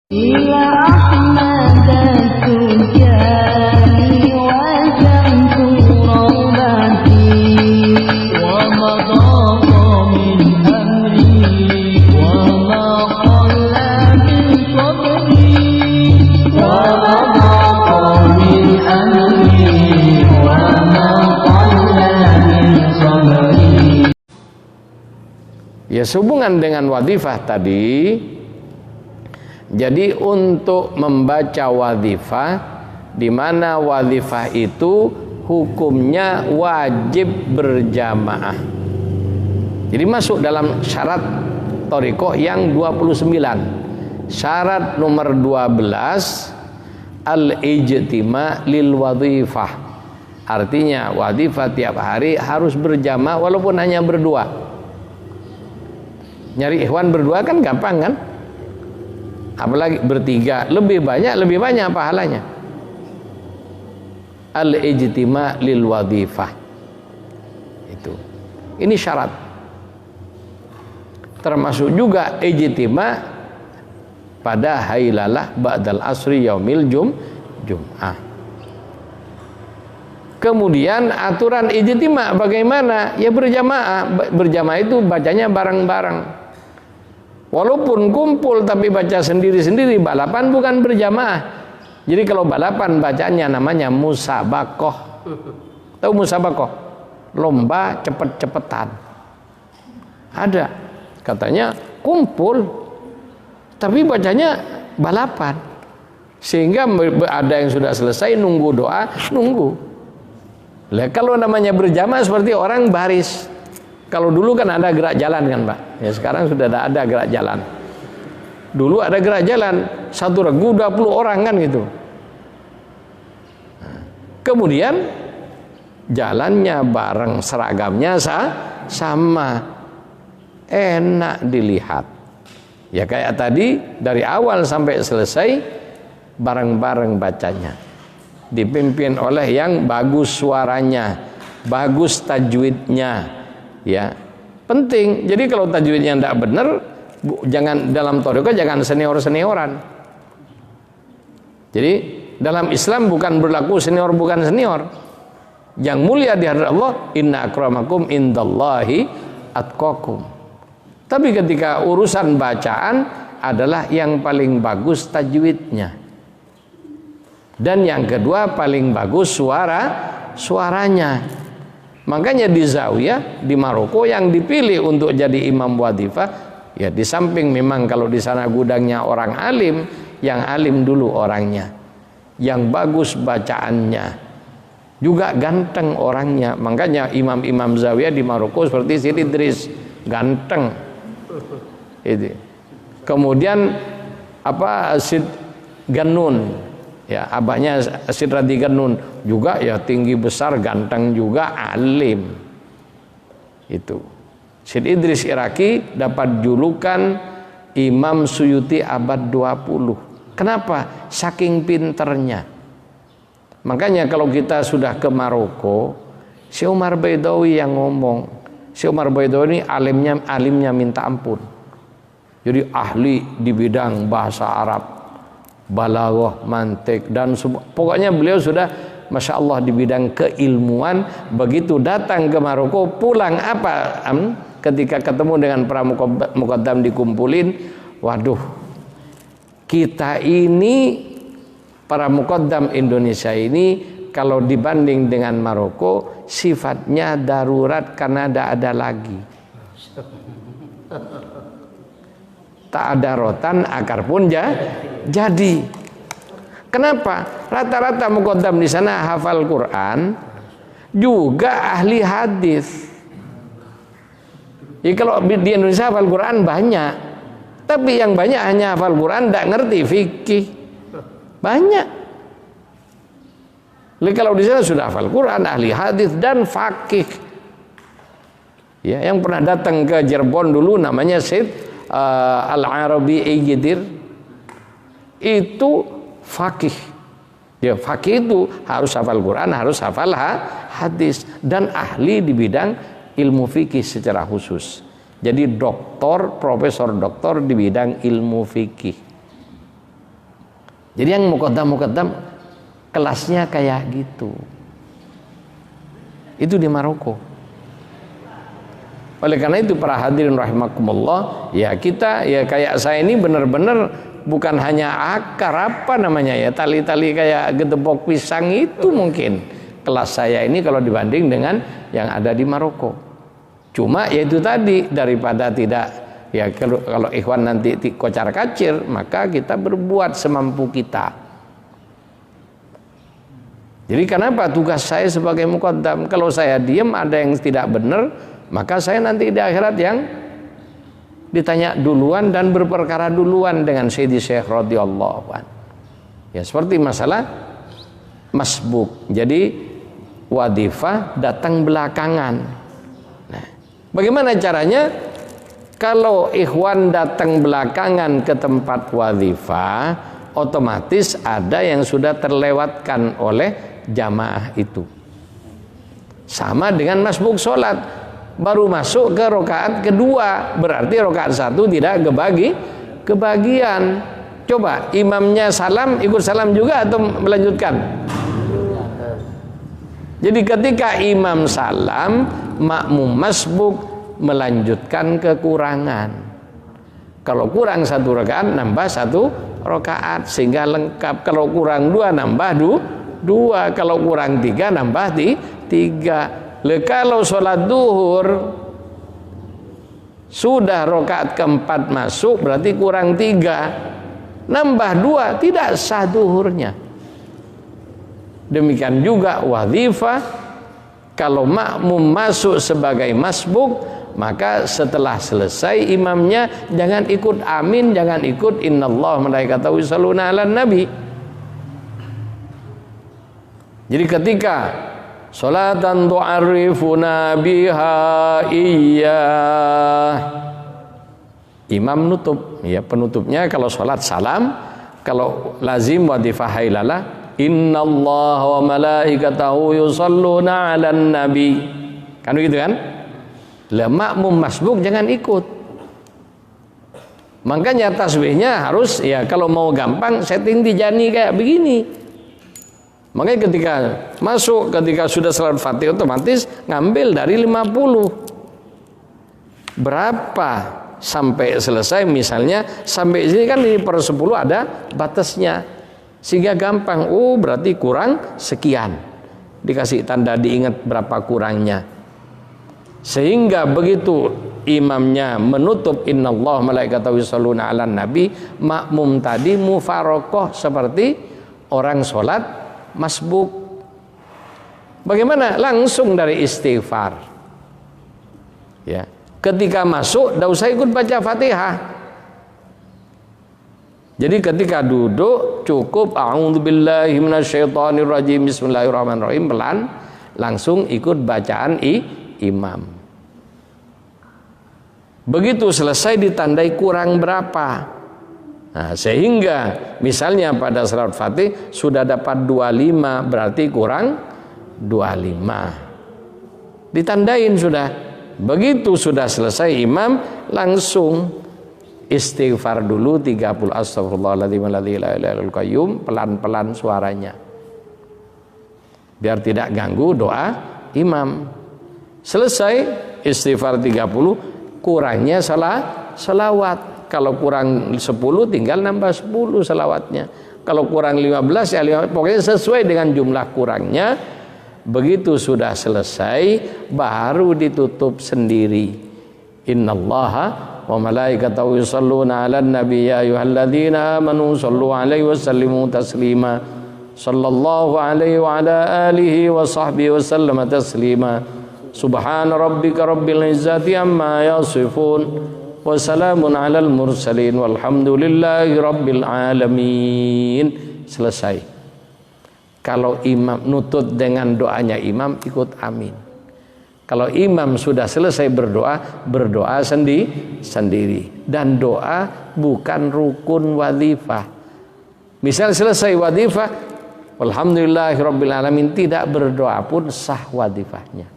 Ya, sehubungan dengan wadhifah tadi, jadi untuk membaca wadhifah, di mana wadhifah itu hukumnya wajib berjamaah. Jadi masuk dalam syarat thariqah yang 29. Syarat nomor 12, al-ijtima' lil wadhifah. Artinya wadhifah tiap hari harus berjamaah walaupun hanya berdua. Nyari ikhwan berdua kan gampang kan? Apalagi bertiga, lebih banyak pahalanya. Al-ijtima' lil wadhifah. Itu. Ini syarat. Termasuk juga ijtima' pada hailalah ba'dal asri yaumil jum'ah. Kemudian aturan ijtima' bagaimana? Ya berjamaah. Berjamaah itu bacanya bareng-bareng. Walaupun kumpul tapi baca sendiri-sendiri, balapan bukan berjamaah. Jadi kalau balapan bacanya namanya musabaqah. Tahu musabaqah? Lomba cepet-cepetan. Ada. Katanya kumpul tapi bacanya balapan. Sehingga ada yang sudah selesai nunggu doa, nunggu. Lah kalau namanya berjamaah seperti orang baris. Kalau dulu kan ada gerak jalan kan Pak. Ya sekarang sudah ada gerak jalan. Dulu ada gerak jalan, satu regu 20 orang kan gitu. Kemudian jalannya bareng, seragamnya sama, enak dilihat. Ya kayak tadi dari awal sampai selesai bareng-bareng bacanya. Dipimpin oleh yang bagus suaranya, bagus tajwidnya. Ya, penting. Jadi kalau tajwidnya tidak benar, jangan dalam thariqah jangan senior-senioran. Jadi dalam Islam bukan berlaku senior bukan senior. Yang mulia di hadapan Allah, inna akramakum indallahi atqakum. Tapi ketika urusan bacaan adalah yang paling bagus tajwidnya. Dan yang kedua paling bagus suaranya. Makanya di Zawiyah di Maroko yang dipilih untuk jadi imam wadhifah, ya di samping memang kalau di sana gudangnya orang alim, yang alim dulu orangnya, yang bagus bacaannya, juga ganteng orangnya. Makanya imam-imam Zawiyah di Maroko seperti Syed Idris, ganteng. Itu. Kemudian Syed Gannun, ya abahnya Syed Radi Gannun juga ya tinggi besar, ganteng juga, alim. Itu. Syed Idris Iraki dapat julukan Imam Suyuti abad 20. Kenapa? Saking pinternya. Makanya kalau kita sudah ke Maroko, Syekh Umar Baidawi yang ngomong. Syekh Umar Baidawi ini alimnya minta ampun. Jadi ahli di bidang bahasa Arab, balaghah, mantik, dan pokoknya beliau sudah Masya Allah di bidang keilmuan. Begitu datang ke Maroko, pulang apa? Ketika ketemu dengan para muqaddam dikumpulin, waduh, kita ini para muqaddam Indonesia ini kalau dibanding dengan Maroko sifatnya darurat karena tidak ada lagi. Tak ada rotan akar pun jadi. Kenapa? Rata-rata muqaddam di sana hafal Quran, juga ahli hadis. Ya kalau di Indonesia hafal Quran banyak, tapi yang banyak hanya hafal Quran, tidak ngerti fikih. Banyak. Jadi kalau di sana sudah hafal Quran, ahli hadis dan fakih. Ya, yang pernah datang ke Cirebon dulu namanya Syed Al-Arabi Igidir, itu fakih. Ya, fakih itu harus hafal Quran, harus hafal hadis, dan ahli di bidang ilmu fikih secara khusus. Jadi doktor, profesor doktor di bidang ilmu fikih. Jadi yang muqaddam kelasnya kayak gitu. Itu di Maroko. Oleh karena itu para hadirin rahimakumullah, ya kita ya kayak saya ini benar-benar bukan hanya akar apa namanya ya, tali-tali kayak gedebok pisang itu mungkin kelas saya ini kalau dibanding dengan yang ada di Maroko. Cuma yaitu tadi, daripada tidak ya kalau ikhwan nanti kocar kacir, maka kita berbuat semampu kita. Jadi kenapa tugas saya sebagai muqaddam? Kalau saya diam ada yang tidak benar, maka saya nanti di akhirat yang ditanya duluan dan berperkara duluan dengan Sayyidi Syekh radhiyallahu anhu. Ya seperti masalah masbuk. Jadi wadifah datang belakangan. Nah, bagaimana caranya? Kalau ikhwan datang belakangan ke tempat wadifah, otomatis ada yang sudah terlewatkan oleh jamaah itu. Sama dengan masbuk sholat, baru masuk ke rakaat kedua, berarti rakaat satu tidak kebagian. Coba imamnya salam, ikut salam juga atau melanjutkan? Jadi ketika imam salam, makmum masbuk melanjutkan kekurangan. Kalau kurang satu rakaat, nambah satu rakaat sehingga lengkap. Kalau kurang dua, nambah dua. Kalau kurang tiga, nambah tiga. Kalau sholat duhur sudah rakaat keempat masuk, berarti kurang tiga, nambah dua, tidak sah duhurnya. Demikian juga wadhifah, kalau makmum masuk sebagai masbuk, maka setelah selesai imamnya jangan ikut amin, jangan ikut innallaha malaikatahu yusholluna 'alan nabi. Jadi ketika sholatan tu'arrifuna biha iyyah, imam nutup, ya penutupnya kalau sholat salam, kalau lazim wadhifah hailalah innallaha wa malaikatahu yusholluna 'alan nabi. Kan begitu kan? Lah makmum masbuk jangan ikut. Makanya tasbihnya harus ya kalau mau gampang setting di jani kayak begini. Makanya ketika masuk, ketika sudah salat Fatihah otomatis ngambil dari 50. Berapa sampai selesai, misalnya sampai sini kan ini per 10 ada batasnya. Sehingga gampang, oh berarti kurang sekian. Dikasih tanda diingat berapa kurangnya. Sehingga begitu imamnya menutup innallaha malaikatahu yusholluna 'alan nabi, makmum tadi mufarokoh seperti orang sholat masbuk. Bagaimana? Langsung dari istighfar. Ya, ketika masuk tidak usah ikut baca Fatihah. Jadi ketika duduk cukup a'udzubillahi minasyaitonirrajim bismillahirrahmanirrahim, pelan langsung ikut bacaan imam. Begitu selesai ditandai kurang berapa. Nah, sehingga misalnya pada salat Fatih sudah dapat 25, berarti kurang 25. Ditandain sudah. Begitu sudah selesai imam langsung istighfar dulu 30 astagfirullahaladzim la ilaha illal qayyum, pelan-pelan suaranya. Biar tidak ganggu doa imam. Selesai istighfar 30, kurangnya salawat. Kalau kurang 10 tinggal nambah 10 salawatnya. Kalau kurang 15 ya 15, pokoknya sesuai dengan jumlah kurangnya. Begitu sudah selesai baru ditutup sendiri. Innallaha wa malaikatahu yusholluna 'alan nabi ya ayyuhalladzina amanu shallu 'alaihi wa sallimu taslima. Sallallahu alaihi wa ala alihi wa sahbihi wa sallama taslima. Subhana rabbika rabbil izzati amma yasifun. Wassalamun alal mursalin walhamdulillahi rabbil alamin. Selesai. Kalau imam nutut dengan doanya imam, ikut amin. Kalau imam sudah selesai berdoa sendiri. Dan doa bukan rukun wadhifah. Misal selesai wadhifah, walhamdulillahi rabbil alamin, tidak berdoa pun sah wadhifahnya.